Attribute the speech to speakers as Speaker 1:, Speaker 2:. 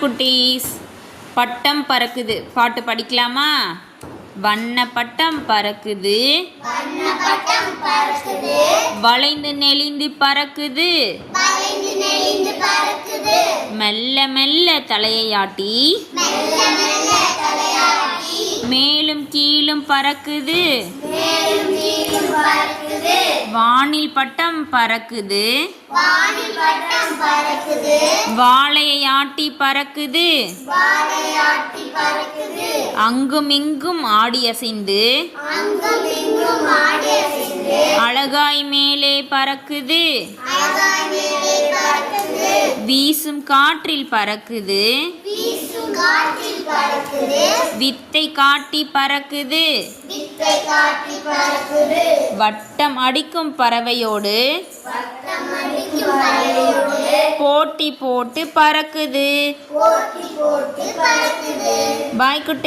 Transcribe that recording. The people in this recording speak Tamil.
Speaker 1: குட்டீஸ், பட்டம் பறக்குது பாட்டு படிக்கலாமா? வண்ண பட்டம் பறக்குது, வளைந்து நெளிந்து பறக்குது, மெல்ல மெல்ல தலையாட்டி மேலும் கீழும் பறக்குது, வானில் பட்டம் பறக்குது, வாழையை ஆட்டி பறக்குது, அங்கும் இங்கும் ஆடியசைந்து அழகாய் மேலே பறக்குது, வீசும் காற்றில் பறக்குது, வித்தை காட்டி பறக்குது, வட்டம் அடிக்கும் பறவையோடு போட்டி போட்டு பறக்குது. பாய் குட்டி.